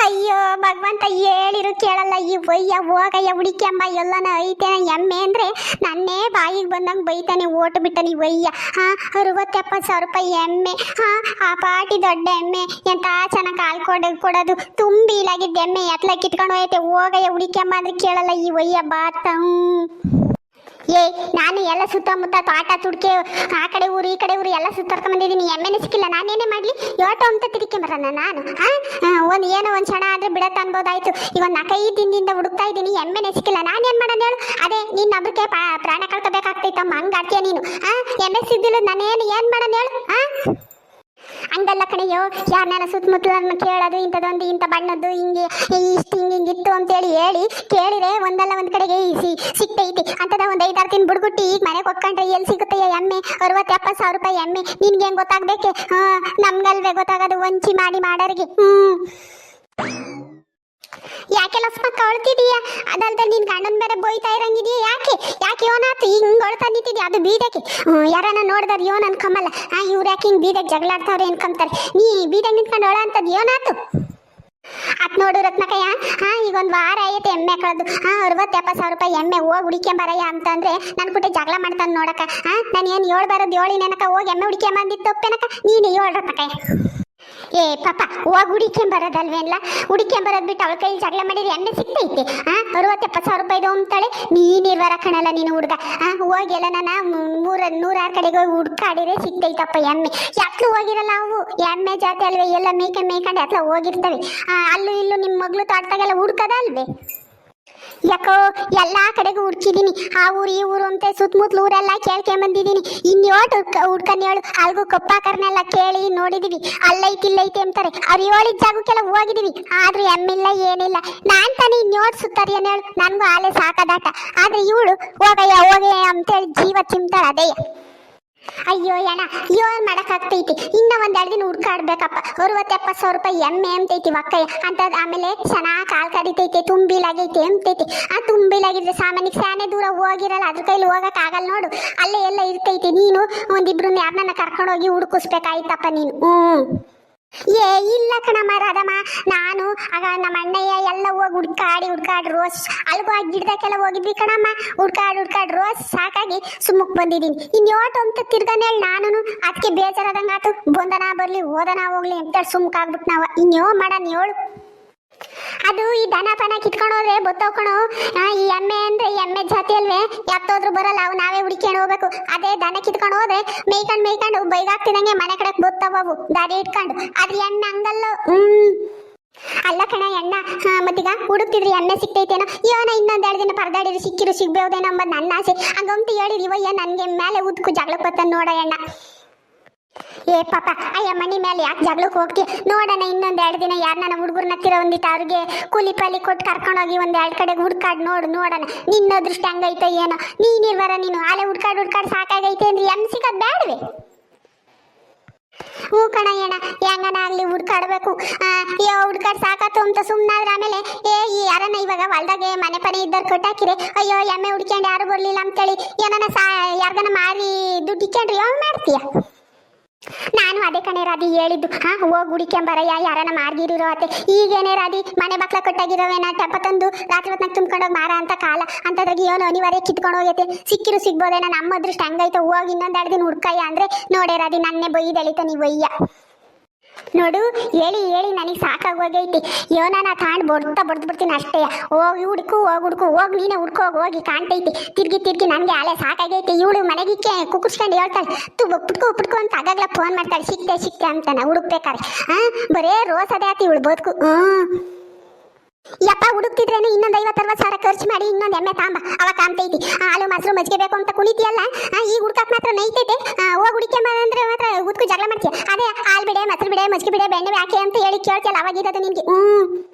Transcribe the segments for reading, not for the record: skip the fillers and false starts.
ಅಯ್ಯೋ ಭಗವಂತ ಹೇಳಿರು ಕೇಳಲ್ಲ ಈ ವಯ್ಯ ಹೋಗಯ್ಯ ಹುಡಿಕೆಂಬ ಎಲ್ಲನ ಐತೇನ ಎಮ್ಮೆ ಅಂದ್ರೆ ನನ್ನೇ ಬಾಯಿಗೆ ಬಂದಂಗೆ ಬೈತಾನೆ ಓಟು ಬಿಟ್ಟನಿ ವಯ್ಯ. 60-70 ರೂಪಾಯಿ ಎಮ್ಮೆ, ಆ ಪಾಟಿ ದೊಡ್ಡ ಎಮ್ಮೆ ಎಂತ ಚೆನ್ನಾಗಿ ಹಾಲು ಕೊಡೋದು ತುಂಬಿ ಇಲಾಗಿದ್ದ ಎಮ್ಮೆ ಎತ್ಲ ಕಿತ್ಕೊಂಡು ಹೋಯ್ತೆ. ಹೋಗಯ್ಯ ಹುಡಿಕೆಂಬ ಅಂದ್ರೆ ಕೇಳಲ್ಲ ಈ ವಯ್ಯ ಬಾತ. ನಾನು ಎಲ್ಲ ಸುತ್ತಮುತ್ತ ತೋಟ ತುಡ್ಕೆ ಆ ಕಡೆ ಊರು ಈ ಕಡೆ ಊರು ಎಲ್ಲ ಸುತ್ತಾಡ್ಕೊಂಡ್ ಬಂದಿದ್ದೀನಿ. ಎಮ್ಮೆನೇ ಸಿಕ್ಕಿಲ್ಲ, ನಾನೇನೇ ಮಾಡ್ಲಿ? ಯೋಟೋ ಅಂತ ತಿರ್ಕೊಂಬರಣ ನಾನು. ಏನೋ ಒಂದು ಕ್ಷಣ ಆದ್ರೆ ಬಿಡತ್ತ ಅನ್ಬೋದಾಯ್ತು. ಈಗ ಒಂದು 4-5 ದಿನದಿಂದ ಹುಡುಕ್ತಾ ಇದ್ದೀನಿ, ಎಮ್ಮೆನೇ ಸಿಕ್ಕಿಲ್ಲ. ನಾನೇನ್ ಮಾಡೋಣ ಹೇಳು? ಅದೇ ನೀನ್ ಒಬ್ರಿಗೆ ಪ್ರಾಣ ಕಳ್ಕೋಬೇಕಾಗ್ತೈತಮ್ಮ, ಹಂಗಾಡ್ತೀಯ ನೀನು. ಎಮ್ಮೆ ಸಿಗ್ದಿಲ್ಲ ನಾನೇನು ಏನ್ ಮಾಡೋಣ ಹೇಳು? ಹಂಗಲ್ಲ ಕಣೆಯೋ, ಯಾರನ್ನ ಸುತ್ತಮುತ್ತಲನ್ನು ಕೇಳೋದು ಇಂಥದೊಂದು ಇಂಥ ಬಣ್ಣದ್ದು ಹಿಂಗೆ ಇಷ್ಟು ಹಿಂಗಿತ್ತು ಅಂತೇಳಿ ಕೇಳಿದ್ರೆ ಒಂದಲ್ಲ ಒಂದು ಕಡೆಗೆ ಸಿಕ್ತೈತಿ ಅಂತದ ಒಂದು 5-6 ದಿನ ಬುಡ್ಗುಟ್ಟಿ ಈಗ ಮನೆಗೆ ಹೊಕ್ಕೊಂಡ್ರೆ ಎಲ್ಲಿ ಸಿಗುತ್ತೆಯ ಎಮ್ಮೆ? 60-70 ರೂಪಾಯಿ ಎಮ್ಮೆ ನಿನ್ಗೆ ಹೆಂಗೆ ಗೊತ್ತಾಗ್ಬೇಕೆ? ನಮ್ಗಲ್ವೇ ಗೊತ್ತಾಗೋದು ವಂಚಿ ಮಾಡೋರಿಗೆ. ಯಾಕೆ ಲಸ್ಮಕ್ಕ ಅಳ್ತಿದೀಯ? ಅದಲ್ದ ನಿನ್ ಗಂಡನ ಬೇರೆ ಬೋಯ್ತಾ ಇರಂಗಿದೀಯ. ಯಾಕೆ ಯೋನಾತು ಹಿಂಗ್ ಅಳ್ತಾ ನಿಂತಿದ್ಯಾ? ಅದು ಬೀದಕ್ಕೆ ಯಾರನ್ನ ನೋಡಿದಾರ ಯೋನ್ ಅನ್ಕಮ್ಮಲ್ಲ. ಇವ್ರು ಯಾಕೆ ಹಿಂಗ್ ಬೀದಕ್ಕೆ ಜಗಳಾಡ್ತಾವ್ರೆ ಅನ್ಕೊಂತಾರೆ. ನೀ ಬೀದಕ್ಕೆ ನಿಂತ್ಕೊಂಡು ಅಳ ಅಂತದ್ ಯೋನಾತು ಅತ್ ನೋಡು ರತ್ನಕಯ್ಯ. ಈಗ ಒಂದು ವಾರ ಆಯ್ತು ಎಮ್ಮೆ ಕಳೆದು. 60-70 ರೂಪಾಯಿ ಎಮ್ಮೆ ಹೋಗಿ ಹುಡಿಕೆಂಬರಯ್ಯ ಅಂತಂದ್ರೆ ನನ್ ಕುಟೆ ಜಗಳ ಮಾಡ್ತಾನೆ ನೋಡಕ. ನಾನು ಏನು ಹೇಳ್ಬಾರದು ಹೇಳಿನೇನಕ? ಹೋಗಿ ಎಮ್ಮೆ ಹುಡಿಕೆಂಬಂದಿತ್ತು ತಪ್ಪೇನಕ? ನೀನು ಹೇಳು ರತ್ನಕಯ್ಯ. ಪಾಪ ಹೋಗಿ ಹುಡಿಕೆಂಬರೋದಲ್ವೇನ್ಲ? ಹುಡಿಕೆಂಬರೋದ್ ಬಿಟ್ಟು ಅವಳ ಕೈಲಿ ಜಗಳ ಮಾಡಿದ್ರೆ ಎಮ್ಮೆ ಸಿಕ್ತೈತೆ? 60-70 ರೂಪಾಯಿದು ಅಂತಾಳೆ. ನೀನಿರ್ವರ ಕಣಲ್ಲ ನೀನು ಹುಡುಗ. ಹೋಗಿ ಎಲ್ಲ ನಾನು 100-6 ಕಡೆಗೆ ಹೋಗಿ ಹುಡ್ಕಾಡಿದ್ರೆ ಸಿಕ್ತೈತಪ್ಪ ಎಮ್ಮೆ. ಯಾಕ್ಲೂ ಹೋಗಿರಲ್ಲ ಅವು ಎಮ್ಮೆ ಜಾತಿ ಅಲ್ವೇ? ಎಲ್ಲ ಮೇಯ್ಕೊಂಡು ಅತ್ಲ ಹೋಗಿರ್ತವೆ. ಅಲ್ಲೂ ಇಲ್ಲೂ ನಿಮ್ಮ ಮಗಳು ತೋಟದಾಗೆಲ್ಲ ಹುಡ್ಕದ ಅಲ್ವೇ? ಯಾಕೋ ಎಲ್ಲಾ ಕಡೆಗೂ ಹುಡ್ಕಿದೀನಿ. ಆ ಊರು ಈ ಊರು ಅಂತ ಸುತ್ತಮುತ್ತಲು ಊರೆಲ್ಲ ಕೇಳ್ಕೊಂಬಂದಿದ್ದೀನಿ. ಇನ್ನೋಟು ಹುಡ್ಕನ್ ಹೇಳು. ಅಲ್ಗೂ ಕೊಪ್ಪಾಕರ್ನೆಲ್ಲ ಕೇಳಿ ನೋಡಿದೀವಿ. ಅಲ್ಲೈತಿ ಅಂತಾರೆ. ಅವ್ರು ಹೇಳಿದ ಜಾಗಕ್ಕೆಲ್ಲ ಹೋಗಿದೀವಿ, ಆದ್ರೂ ಎಮ್ಮಿಲ್ಲ ಏನಿಲ್ಲ. ನಾನ್ ತಾನೇ ಇನ್ನೋಟ್ ಸುತ್ತಾರಿ ಏನ್ ಹೇಳು? ನನ್ಗೂ ಆಲೆ ಸಾಕದಾಟ. ಆದ್ರೆ ಇವಳು ಹೋಗಯ್ಯ ಅಂತೇಳಿ ಜೀವ ಚಿಮ್ತಾಳ ಅದೇಯ. ಅಯ್ಯೋ ಅಣ್ಣ, ಏನ್ ಮಾಡಕ್ಕಾಗ್ತೈತಿ? ಇನ್ನ 1-2 ದಿನ ಹುಡ್ಕಾಡ್ಬೇಕಪ್ಪ. 60-70 ರೂಪಾಯಿ ಎಮ್ಮೆ ಅಂತೈತಿ ಒಕ್ಕಯ್ಯ ಅಂತ. ಆಮೇಲೆ ಚೆನ್ನಾಗಿ ಕಾಲ್ ಕಡಿತೈತೆ, ತುಂಬಿಲಾಗೈತೆ ಅಂತೈತಿ. ತುಂಬಿಲಾಗಿದ್ರೆ ಸಾಮಾನ್ಯಕ್ಕೆ ಸ್ಯಾನೆ ದೂರ ಹೋಗಿರಲ್ಲ, ಅದ್ರ ಕೈಲಿ ಹೋಗಕ್ ಆಗಲ್ಲ ನೋಡು. ಅಲ್ಲೇ ಎಲ್ಲ ಇರ್ತೈತಿ. ನೀನು ಒಂದಿಬ್ರನ್ನ ಯಾರನ್ನ ಕರ್ಕೊಂಡೋಗಿ ಹುಡುಕಿಸ್ಬೇಕಾಯ್ತಪ್ಪ ನೀನು. ಇಲ್ಲ ಕಣಮ್ಮ ರಾಧಮ್ಮ, ನಾನು ಆಗ ನಮ್ಮ ಅಣ್ಣಯ್ಯ ಎಲ್ಲ ಹೋಗಿ ಹುಡ್ಕಾಡಿ ರೋಸ್ ಅಲ್ಗೋ ಆ ಗಿಡದಕ್ಕೆಲ್ಲ ಹೋಗಿದ್ವಿ ಕಣಮ್ಮ. ಹುಡ್ಕಾಡಿ ರೋಸ್ ಸಾಕಾಗಿ ಸುಮ್ಮಕ್ ಬಂದಿದ್ದೀನಿ. ಇನ್ಯೋಟು ಅಂತ ತಿರ್ಗನೇಳಿ ನಾನು ಅದಕ್ಕೆ ಬೇಜಾರಾದಂಗ ಆತು. ಬಂದನ ಬರ್ಲಿ ಹೋದನ ಹೋಗ್ಲಿ ಅಂತ ಸುಮ್ಕಾಗ್ಬಿಟ್ಟು ನಾವು ಇನ್ಯೋ ಮಾಡೋಣ ಹೇಳು. ಅದು ಈ ದನ ಪನ ಕಿತ್ಕೊಂಡು ಹೋದ್ರೆ ಬತ್ತೋಕಣು. ಈ ಎಮ್ಮೆ ಅಂದ್ರೆ ಎಮ್ಮೆ ಜಾತಿ ಅಲ್ವೇ? ಯಾಕ್ತೋದ್ರು ಬರಲ್ಲ, ಅವು ನಾವೇ ಹುಡುಕೊಂಡು ಹೋಗ್ಬೇಕು. ಅದೇ ದನ ಕಿತ್ಕೊಂಡು ಹೋದ್ರೆ ಮೇಯ್ಕೊಂಡು ಬೈಗಾಗ್ತಿದಂಗೆ ಮನೆ ಕಡೆಗೆ ಬತ್ತವವು ದಾರಿ ಇಟ್ಕೊಂಡು. ಆದ್ರೆ ಎಣ್ಣೆ ಹಂಗಲ್ಲೋ. ಅಲ್ಲ ಕಣ ಎಣ್ಣ, ಮತ್ತೀಗ ಹುಡುಕ್ತಿದ್ರಿ ಎಣ್ಣೆ ಸಿಕ್ತೈತೇನೋ? ಇವನ ಇನ್ನೊಂದೆರಡು ದಿನ ಪರದಾಡಿದ್ರೆ ಸಿಗ್ಬೋದೇನೋ ಅಂಬದ್ ನನ್ನ ಆಸೆ. ಹಂಗಂತ ಹೇಳಿರಿ ಇವಯ್ಯ ನನ್ಗೆ ಮೇಲೆ ಉದ್ಕು ಜಗಳಕ್ಕೆ ಬತ್ತ ನೋಡ ಎಣ್ಣ. ಪಾಪ ಅಯ್ಯ ಮನಿ ಮೇಲೆ ಯಾಕೆ ಜಗಳಕ್ಕೆ ಹೋಗ್ತಿ? ನೋಡೋಣ ಇನ್ನೊಂದೆರಡು ದಿನ ಯಾರನ್ನ ಹುಡುಗರ್ನ ಒಂದಿತ್ತು ಅವ್ರಿಗೆ ಕೂಲಿ ಪಾಲಿ ಕೊಟ್ಟು ಕರ್ಕೊಂಡೋಗಿ 1-2 ಕಡೆಗೆ ಹುಡ್ಕಾಡ್ ನೋಡೋಣ. ನಿನ್ನ ದೃಷ್ಟಿ ಹಂಗೈತೋ ಏನೋ. ನೀನಿರ್ವರ ನೀನು ಆಲೆ ಹುಡ್ಕಾಡ್ ಸಾಕಾಗೈತೆ ಅಂದ್ರೆ ಎಮ್ ಸಿಗೋದ್ ಬೇಡವೆ? ಕಣ ಏನ ಹೆಂಗನ ಆಗ್ಲಿ ಹುಡ್ಕಾಡ್ಬೇಕು. ಹುಡ್ಕಾಡ್ ಸಾಕಾತು ಅಂತ ಸುಮ್ನಾದ್ರೆ ಆಮೇಲೆ ಯಾರನ್ನ ಇವಾಗ ಹೊಲ್ದಾಗೆ ಮನೆ ಪನೆ ಇದ್ದವ್ರು ಕಟ್ಟಾಕಿರೆ ಅಯ್ಯೋ ಎಮ್ಮೆ ಹುಡ್ಕೊಂಡು ಯಾರು ಬರ್ಲಿಲ್ಲ ಅಂತೇಳಿ ಏನನ್ನ ಯಾರ್ಗನ ಮಾರಿ ದುಡ್ಡು ಇಕ್ಕೊಂಡ್ರಿ ಯಾವ ಮಾಡ್ತೀಯ? ನಾನು ಅದೇ ಕಣೆ ರಾಧಿ ಹೇಳಿದ್ದು. ಹೋಗಿ ಹುಡಿಕೆಂಬರಯ್ಯ ಯಾರನ್ನ ಮಾರ್ಗಿರಿರೋ ಅತ್ತೆ. ಈಗೇನೇ ರಾಧಿ ಮನೆ ಬಕ್ಲ ಕಟ್ಟಾಗಿರೋವೇನ ಟಪ್ಪ ತಂದು ರಾತ್ರಿ ಹೊತ್ನಾಗ ತುಂಬ್ಕೊಂಡೋಗಿ ಮಾರ ಅಂತ ಕಾಲ ಅಂತದ್ರಾಗ ಏನು ಅನಿವಾರ್ಯ ಕಿತ್ಕೊಂಡು ಹೋಗೈತೆ. ಸಿಕ್ಬೋದೇನ? ನಮ್ಮ ಅದೃಷ್ಟ ಹಂಗೈತೆ. ಹೋಗಿ ಇನ್ನೊಂದೆರಡು ದಿನ ಹುಡ್ಕಯ್ಯ ಅಂದ್ರೆ ನೋಡೇ ರಾಧಿ ನನ್ನೇ ಬೈದೆಳಿತ ನೀವಯ್ಯ. ನೋಡು ಹೇಳಿ ನನಗೆ ಸಾಕಾಗೋಗೈತಿ. ಯೋನ ತಾಂಡ್ ಬಡ್ದ್ಬಿಡ್ತೀನಿ ಅಷ್ಟೇ. ಹೋಗಿ ಹುಡುಕು ಹೋಗಿ ನೀನೇ ಹೋಗಿ ಕಾಣ್ತೈತಿ. ತಿರ್ಗಿ ನನಗೆ ಅಲೆ ಸಾಕಾಗೈತಿ. ಇವಳು ಮನೆಗಿಕ್ಕೆ ಕುಕ್ಕರ್ಸ್ಕೊಂಡು ಹೇಳ್ತಾಳೆ ಪುಟ್ಕೋ ಅಂತ ಆಗಾಗ್ಲ ಫೋನ್ ಮಾಡ್ತಾಳೆ ಸಿಕ್ತೆ ಅಂತಾನೆ ಹುಡುಕ್ಬೇಕಾರೆ. ಬರೇ ರೋಸ್ ಅದೇ ಆತಿ ಇವಳು ಬದುಕು. ಯಪ್ಪ ಹುಡುಕ್ತಿದ್ರೇನೆ ಇನ್ನೊಂದು 50-60 ಸಾವಿರ ಖರ್ಚು ಮಾಡಿ ಇನ್ನೊಂದು ಎಮ್ಮೆ ತಾಂಬ, ಅವ ಕಾಣ್ತೈತಿ. ಹಾಲು ಮೊಸರು ಮಜ್ಜಿಗೆ ಬೇಕು ಅಂತ ಕುಣಿತಿಯಲ್ಲ, ಈಗ ಹುಡ್ಕಕ್ ಮಾತ್ರ ನೈತೈತೆ. ಹೋಗಿ ಹುಡುಕೆಂಬಂದ್ರೆ ಮಾತ್ರ ಉದ್ಕು ಜಗಳ ಮಾಡ್ತೀಯ. ಅದೇ ಹಾಲು ಬಿಡೆ, ಮೊಸರು ಬಿಡೆ, ಮಜ್ಜಿಗೆ ಬಿಡೆ, ಬೆಣ್ಣೆ ಹಾಕಿ ಅಂತ ಹೇಳಿ ಕೇಳ್ತಿಯಲ್ಲ, ಅವಾಗಿರೋದು ನಿನ್ಗೆ.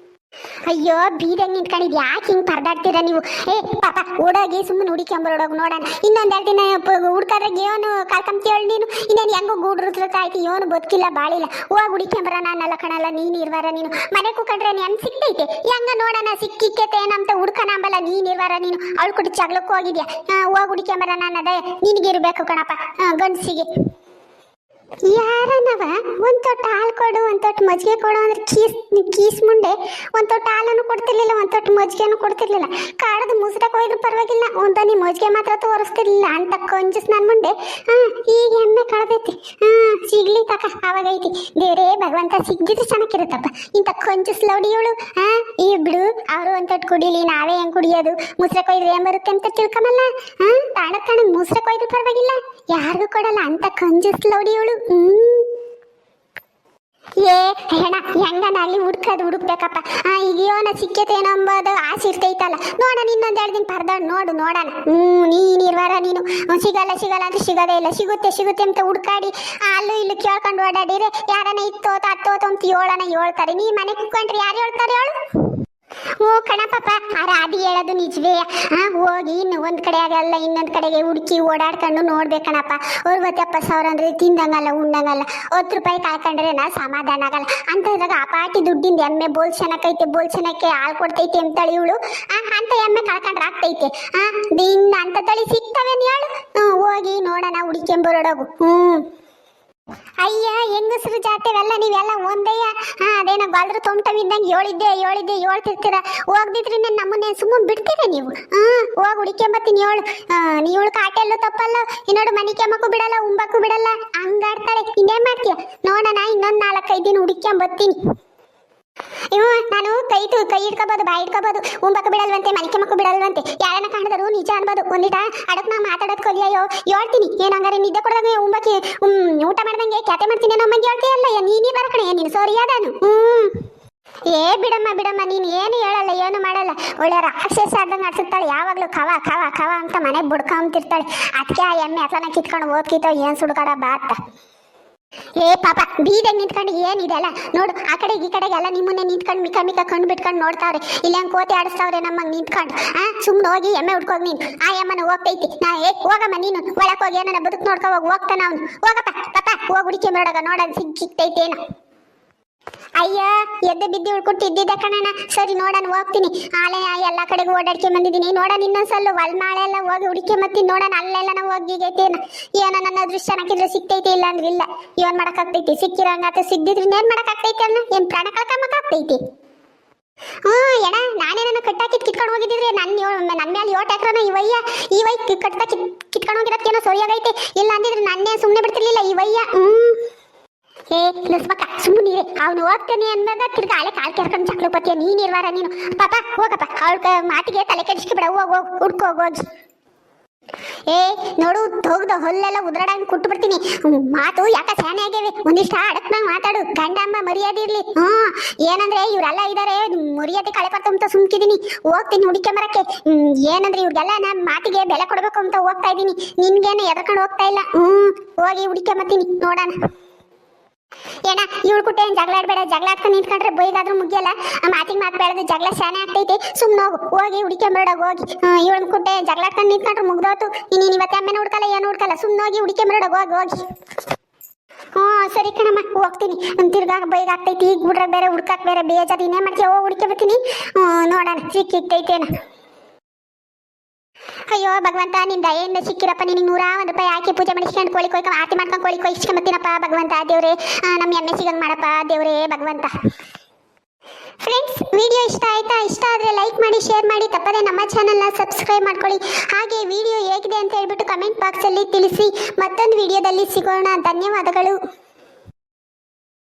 ಅಯ್ಯೋ ಬೀದಂಗೆ ನಿಂತ್ಕೊಂಡಿದ್ ಯಾಕೆ ಹಿಂಗೆ ಪರದಾಡ್ತೀರ ನೀವು? ಪಾಪ ಓಡೋಗಿ ಸುಮ್ಮನೆ ಹುಡುಕೆಂಬರೋಡೋಗಿ ನೋಡೋಣ. ಇನ್ನೊಂದೆರಡು ದಿನ ಹುಡ್ಕಾದ್ರೆ ಏನು ಕಳ್ಕೊಂತೀವಳು ನೀನು. ಇನ್ನೇನು ಹೆಂಗೋ ಗೂಡ್ರತಾಯ್ತು, ಏನು ಬದುಕಿಲ್ಲ ಬಾಳಿಲ್ಲ. ಹೋಗಿ ಹುಡುಕೆಂಬರ ನಾನೆಲ್ಲ ಕಣಲ್ಲ. ನೀನು ಇರ್ವಾರ ನೀನು ಮನೆ ಕೂಕೊಂಡ್ರೆ ಹೆಂಗ್ ಸಿಕ್ತೈತೆ? ಹೆಂಗ ನೋಡೋಣ ಸಿಕ್ಕಿಕ್ಕೇತೇನಂತ ಹುಡ್ಕನಂಬಲ್ಲ. ನೀನು ಇರ್ವಾರ ನೀನು ಅವಳು ಕೊಟ್ಟು ಜಗಳಕ್ಕೆ ಹೋಗಿದ್ಯಾ? ಹೋಗಿ ಹುಡುಕೆಂಬರ ನಾನು ಅದೇ ನಿನಗಿರ್ಬೇಕು ಕಣಪ್ಪ ಗಂಡಸಿಗೆ. ಯಾರನವ ಒಂದು ತೊಟ್ಟು ಹಾಲು ಕೊಡು, ಒಂದು ತೊಟ್ಟು ಮಜ್ಜಿಗೆ ಕೊಡು ಅಂದ್ರೆ ಕೀಸ್ ಮುಂಡೆ ಒಂದು ತೊಟ್ಟು ಹಾಲನ್ನು ಕೊಡ್ತಿರ್ಲಿಲ್ಲ, ಒಂದು ತೊಟ್ಟು ಮಜ್ಜಿಗೆನೂ ಕೊಡ್ತಿರ್ಲಿಲ್ಲ. ಕಾಡದು ಮುಸ್ರಕ್ಕೆ ಹೋಯ್ದ್ರು ಪರವಾಗಿಲ್ಲ, ಒಂದನಿ ಮಜ್ಜಿಗೆ ಮಾತ್ರ ತೋರಿಸ್ತಿರ್ಲಿಲ್ಲ ಅಂತ ಕೊಂಜಸ್ ನನ್ನ ಮುಂಡೆ. ಈಗ ಎಮ್ಮೆ ಕಳೆದೈತಿ. ಸಿಗ್ಲಿ ತಕ ಅವಾಗೈತಿ. ದೇವರೇ ಭಗವಂತ ಸಿಗ್ದಿದ್ರೆ ಚೆನ್ನಾಗಿರುತ್ತಪ್ಪ. ಇಂಥ ಕೊಂಜಸ್ ಲೌಡಿಯವಳು. ಈ ಬಿಡು, ಅವರು ಒಂದು ತೊಟ್ಟು ಕುಡಿಲಿ, ನಾವೇ ಹೆಂಗೆ ಕುಡಿಯೋದು? ಮುಸ್ರಕ್ಕೆ ಹೋಯ್ದ್ರೆ ಏನ್ ಬರುತ್ತೆ ಅಂತ ತಿಳ್ಕೊಂಬಲ್ಲ. ತಾಣ ಮುಸ್ರಕ್ಕೆ ಹೋಯ್ದ್ರು ಪರವಾಗಿಲ್ಲ, ಯಾರಿಗೂ ಕೊಡಲ್ಲ ಅಂತ ಕೊಂಜಸ್ ಲೌಡಿಯವಳು. ಏ ಹೆಣ ಹೆಂಗನ ಅಲ್ಲಿ ಹುಡುಕ್ಬೇಕಪ್ಪ. ಈಗ ಯೋನ ಸಿಕ್ಕೇತೇನೋ ಅಂಬೋದು ಆಸೆ ಇರ್ತೈತಲ್ಲ. ನೋಡೋಣ ಇನ್ನೊಂದು 2 ದಿನ ಪರ್ದಾಡ್ ನೋಡೋಣ. ನೀನಿರ್ವಾರ ನೀನು ಸಿಗಲ್ಲ ಅಂತ ಸಿಗೋದೇ ಇಲ್ಲ. ಸಿಗುತ್ತೆ ಅಂತ ಹುಡ್ಕಾಡಿ ಅಲ್ಲೂ ಇಲ್ಲೂ ಕೇಳ್ಕೊಂಡು ಓಡಾಡಿದ್ರೆ ಯಾರನ್ನ ಇತ್ತೋತ ಅತ್ತೋತ ಅಂತ ಹೇಳ್ತಾರೆ. ನೀ ಮನೆ ಕುತ್ಕೊಂಡ್ರೆ ಯಾರು ಹೇಳ್ತಾರೆ ಹೇಳು? ಓ ಕಣಪ್ಪ, ಆ ರಾಧಿ ಹೇಳೋದು ನಿಜವೇ. ಹೋಗಿ ಇನ್ನು ಒಂದು ಕಡೆ ಆಗಲ್ಲ ಇನ್ನೊಂದು ಕಡೆಗೆ ಹುಡುಕಿ ಓಡಾಡ್ಕೊಂಡು ನೋಡ್ಬೇಕಣಪ್ಪ. 60,000 ಅಂದ್ರೆ ತಿಂದಂಗಲ್ಲ ಉಂಡಂಗಲ್ಲ. 10 ರೂಪಾಯಿ ಕಾಯ್ಕೊಂಡ್ರೆ ಸಮಾಧಾನ ಆಗಲ್ಲ ಅಂತಂದಾಗ ಆ ಪಾಟಿ ದುಡ್ಡಿಂದ ಎಮ್ಮೆ ಬೋಲ್ ಚೆನ್ನಾಗೈತೆ ಹಾಲು ಕೊಡ್ತೈತೆ ಅಂತೇಳಿ ಇವಳು ಅಂತ ಎಮ್ಮೆ ಕಳ್ಕೊಂಡ್ರೆ ಆಗ್ತೈತೆ. ದಿನ ಅಂತ ತಳಿ ಸಿಗ್ತವೇನು ಹೇಳು? ಹೋಗಿ ನೋಡೋಣ, ಹುಡುಕೆಂಬರೋಡೋಗು. ಅಯ್ಯ ಹೆಂಗಸರು ಜಾತೆವೆಲ್ಲ ನೀವೆಲ್ಲ ಒಂದಯ್ಯ. ಅದೇನೋ ಬಾಲ್ದ್ರ ತೊಂಟವಿದ್ದಂಗೆ ಹೇಳಿದ್ದೆ ಹೇಳ್ತಿರ್ತೀರ. ಹೋಗ್ದಿದ್ರಿ ನಮ್ಮನ್ನೇ ಸುಮ್ಮನೆ ಬಿಡ್ತೀರ ನೀವು? ಹೋಗಿ ಹುಡುಕೆಂಬತ್ತೀನಿ ಹೇಳು. ನೀವಳು ಕಾಟೆಲ್ಲೂ ತಪ್ಪಲ್ಲ, ಇನ್ನೋಡು ಮನೆ ಕೆಮ್ಮಕ್ಕೂ ಬಿಡಲ್ಲ, ಉಂಬಕ್ಕೂ ಬಿಡಲ್ಲ, ಹಂಗಾಡ್ತಾಳೆ. ಇನ್ನೇನ್ ಮಾಡ್ತೀಯ ನೋಡೋಣ, ಇನ್ನೊಂದು 4-5 ದಿನ ಹುಡುಕೆಂಬತ್ತೀನಿ. ನಾನು ಕೈ ಇಟ್ಕೋಬೋದು, ಬಾಯಿ ಇಟ್ಕೋಬೋದು, ಉಂಬಕ್ಕ ಬಿಡಲ್ವಂತೆ, ಮನೆ ಕೆಮ್ಮಕ್ಕೂ ಬಿಡಲ್ವಂತೆ. ಯಾರನ್ನ ಕಾಣಿದ್ರು ನಿಜ ಅನ್ಬೋದು. ಒಂದಿಟ ಅಡಕ್ ನಾ ಮಾತಾಡೋದು ಕಲಿಯೋ ಹೇಳ್ತೀನಿ. ಏನಂಗಾರೆ ನಿದ್ದೆ ಕೊಡದಂಗೆ ಉಂಬಕ್ಕೆ ಊಟ ಮಾಡ್ದಂಗೆ ಕ್ಯಾತೆ ಮಾಡ್ತೀನಿ ನಮ್ಮಂಗೆ ಹೇಳ್ತೀಯಲ್ಲ. ನೀನೇ ಬರಕಣೆ, ನೀನು ಸರಿಯಾದಾನು. ಬಿಡಮ್ಮ ನೀನು ಏನು ಹೇಳಲ್ಲ, ಏನು ಮಾಡಲ್ಲ. ಒಳ್ಳೆ ರಾಕ್ಷಸ ಆದಂಗೆ ಆಡ್ಸುತ್ತಾಳೆ. ಯಾವಾಗಲೂ ಕವ ಅಂತ ಮನೆ ಬುಡ್ಕೊಂತಿರ್ತಾಳೆ. ಅದಕ್ಕೆ ಆ ಎಮ್ಮೆ ಅಸನ ಕಿತ್ಕೊಂಡು ಓದ್ಕಿತ್ತೋ ಏನು ಸುಡ್ಕಾಡ ಬಾತ್ತ. ಪಾಪ ಬೀದಾಗ ನಿಂತ್ಕೊಂಡು ಏನಿದೆಲ್ಲ ನೋಡು. ಆ ಕಡೆಗೆ ಈ ಕಡೆಗೆ ಎಲ್ಲ ನಿಮ್ಮನ್ನೇ ನಿಂತ್ಕೊಂಡು ಮಿಕ್ಕ ಕಣ್ಣು ಬಿಟ್ಕೊಂಡು ನೋಡ್ತಾವ್ರೆ. ಇಲ್ಲ ಹಂಗೆ ಕೋತಿ ಆಡಿಸ್ತಾವ್ರೆ ನಮ್ಮಂಗೆ ನಿಂತ್ಕೊಂಡು. ಸುಮ್ಮನೆ ಹೋಗಿ ಎಮ್ಮೆ ಉಟ್ಕೋಗಿ ನೀನು. ಆ ಎಮ್ಮನ ಹೋಗ್ತೈತಿ. ಹೋಗಮ್ಮ ನೀನು ಒಳಕ್ಕೆ ಹೋಗಿ ಏನಾರ ಬದುಕು ನೋಡ್ಕೊ ಹೋಗ್ತಾನ ಅವನು. ಹೋಗಪ್ಪ ಪಾಪ ಹೋಗಿ ಹುಡುಕಿ ನೋಡೋಣ, ನೋಡೋಣ ಸಿಗ್ತೈತೇನು. ಅಯ್ಯ ಎದ್ದು ಬಿದ್ದು ಉಳ್ಕೊಟ್ಟಿದ್ದಿದ್ದೆ ಕಣಣ್ಣ. ಸರಿ ನೋಡೋಣ, ಹೋಗ್ತೀನಿ. ಆಲೆ ಎಲ್ಲ ಕಡೆಗೂ ಓಡಾಡ್ಕೆ ಬಂದಿದ್ದೀನಿ. ನೋಡೋಣ ಇನ್ನೊಂದ್ಸಲ ಹೊಲ್ಮಾಳೆ ಎಲ್ಲ ಹೋಗಿ ಹುಡುಕಿ ಮತ್ತೀನಿ. ನೋಡೋಣ ಅಲ್ಲೆಲ್ಲ ನಾವು ಹೋಗಿಗೈತೇನ ಏನೋ ನನ್ನ ಅದೃಷ್ಟ ಹಾಕಿದ್ರೆ ಸಿಗ್ತೈತಿ, ಇಲ್ಲ ಅಂದ್ರೆ ಇಲ್ಲ. ಏನ್ ಮಾಡಕ್ಕಾಗ್ತೈತಿ? ಸಿಕ್ಕಿರಂಗಾತ, ಸಿಗ್ದಿದ್ರೆ ಏನ್ ಮಾಡಕ್ಕಾಗ್ತೈತಿ ಅನ್ನ? ಏನ್ ಪ್ರಾಣ ಕಳ್ಕೊಂಬಕ್ಕಾಗ್ತೈತಿ? ಎಣ ನಾನೇನ ಕಟ್ಟಾಕಿದ್ ಕಿತ್ಕೊಂಡು ಹೋಗಿದ್ದಿದ್ರೆ ನನ್ನ ಮೇಲೆ 8 ಎಕರೆನ ಈ ವೈ ಕಟ್ಟ ಕಿತ್ಕೊಂಡು ಹೋಗಿರೋಕ್ಕೇನೋ ಸರಿಯಾಗೈತೆ. ಇಲ್ಲ ಅಂದಿದ್ರೆ ನನ್ನೇ ಸುಮ್ಮನೆ ಬಿಡ್ತಿರ್ಲಿಲ್ಲ ಈ ವಯ್ಯ. ಲಸ್ಮಕ್ಕ ಸುಮ್ಮನೆ ಅವನು ಹೋಗ್ತಾನೆ ಅಂದಾಗ ತಿರ್ಗಾ ಹಳೆ ಕಾಲು ಕೆರ್ಕೊಂಡು ಚಕ್ಲಪತಿಯ ನೀನಿರ್ವಾರ ನೀನು. ಪಾಪ ಹೋಗಪ್ಪ, ಅವಳ ಮಾತಿಗೆ ತಲೆ ಕೆಡಿಸ್ಕೊಬೇಡ. ಹೋಗಿ ಹುಡ್ಕೋಗಿ. ನೋಡು ಹೋಗ್ದ ಹೊಲ್ಲೆಲ್ಲ ಉದ್ರಾಡಂಗೆ ಕುಟ್ಟು ಬಿಡ್ತೀನಿ. ಮಾತು ಯಾಕ ಸ್ಯಾನೆ ಆಗ್ಯಾವೆ, ಒಂದಿಷ್ಟ ಅಡಕ್ನಾಗ ಮಾತಾಡು. ಗಂಡ ಅಮ್ಮ ಮರ್ಯಾದೆ ಇರ್ಲಿ. ಏನಂದ್ರೆ ಇವರೆಲ್ಲ ಇದಾರೆ, ಮರ್ಯಾದೆ ಕಳೆಪಡ್ತು ಅಂತ ಸುಮ್ಕಿದೀನಿ. ಹೋಗ್ತೀನಿ ಹುಡುಕೆಂಬರಕ್ಕೆ. ಏನಂದ್ರೆ ಇವ್ರಿಗೆಲ್ಲ ನಾನು ಮಾತಿಗೆ ಬೆಲೆ ಕೊಡ್ಬೇಕು ಅಂತ ಹೋಗ್ತಾ ಇದ್ದೀನಿ. ನಿನ್ಗೇನು ಎದ್ಕೊಂಡು ಹೋಗ್ತಾ ಇಲ್ಲ. ಹೋಗಿ ಹುಡುಕೆಂಬತ್ತೀನಿ ನೋಡೋಣ. ಏನ ಇವಳು ಕುಟ್ಟೆ ಜಗಳ ಆಡ್ಬೇಡ. ಜಗಳ ಆಡ್ಕೊಂಡು ನಿಂತ್ಕೊಂಡ್ರೆ ಬೈದಾದ್ರೂ ಮುಗಿಯಲ್ಲ. ಮಾತಿಗೆ ಮಾತು ಬೆಳೆದು ಜಗಳ ಶಾನೆ ಆಗ್ತೈತೆ. ಸುಮ್ಮನೆ ಹೋಗಿ ಹುಡುಕೆಂಬರೋಡಾಗ ಹೋಗಿ. ಇವಳು ಕುಟ್ಟೆ ಜಗಳ ಆಡ್ಕೊಂಡು ನಿಂತ್ಕೊಂಡ್ರೆ ಮುಗ್ದೋತು. ನೀನು ಇವತ್ತು ಅಮ್ಮನ ಹುಡ್ಕಲ್ಲ, ಏನು ಹುಡ್ಕಲ್ಲ. ಸುಮ್ಮನೆ ಹೋಗಿ ಹುಡುಕೆಂಬರೋಡಾಗ ಹೋಗಿ. ಸರಿ ಕಣಮ್ಮ ಹೋಗ್ತೀನಿ. ತಿರ್ಗಾ ಬೈದಾಗ್ತೈತಿ. ಈಗ ಬಿಡ್ರೆ ಬೇರೆ ಹುಡ್ಕಕ್ ಬೇರೆ ಬೇಜಾರು. ಇನ್ನೇ ಮಾಡ್ತೀಯ? ಹೋಗಿ ಹುಡುಕೆ ಬರ್ತೀನಿ. ನೋಡೋಣ ಸಿಕ್ಕಿತ್ತೈತೇನ. ಅಯ್ಯೋ ಭಗವಂತ, ನಿನ್ ದಯೆಯಿಂದ ಸಿಕ್ಕಿರಪ್ಪ. ನಿನಗೆ 101 ರೂಪಾಯಿ ಹಾಕಿ ಪೂಜೆ ಮಾಡಿಸ್ಕೊಂಡು ಕೋಳಿ ಕೊಯ್ಕ ಆರತಿ ಮಾಡ್ಕೊಂಡು ಕೋಳಿ ಕೊಯ್ಸ್ಕೊಂಬತ್ತೀನಪ್ಪ ಭಗವಂತ. ದೇವ್ರೆ ನಮ್ಮ ಎಮ್ಮೆ ಸಿಗಂಗ್ ಮಾಡಪ್ಪ ದೇವ್ರೇ ಭಗವಂತ. ಫ್ರೆಂಡ್ಸ್, ವಿಡಿಯೋ ಇಷ್ಟ ಆಯ್ತಾ? ಇಷ್ಟ ಆದರೆ ಲೈಕ್ ಮಾಡಿ, ಶೇರ್ ಮಾಡಿ, ತಪ್ಪದೆ ನಮ್ಮ ಚಾನಲ್ನ ಸಬ್ಸ್ಕ್ರೈಬ್ ಮಾಡ್ಕೊಳ್ಳಿ. ಹಾಗೆ ವಿಡಿಯೋ ಹೇಗಿದೆ ಅಂತ ಹೇಳ್ಬಿಟ್ಟು ಕಮೆಂಟ್ ಬಾಕ್ಸಲ್ಲಿ ತಿಳಿಸಿ. ಮತ್ತೊಂದು ವಿಡಿಯೋದಲ್ಲಿ ಸಿಗೋಣ. ಧನ್ಯವಾದಗಳು.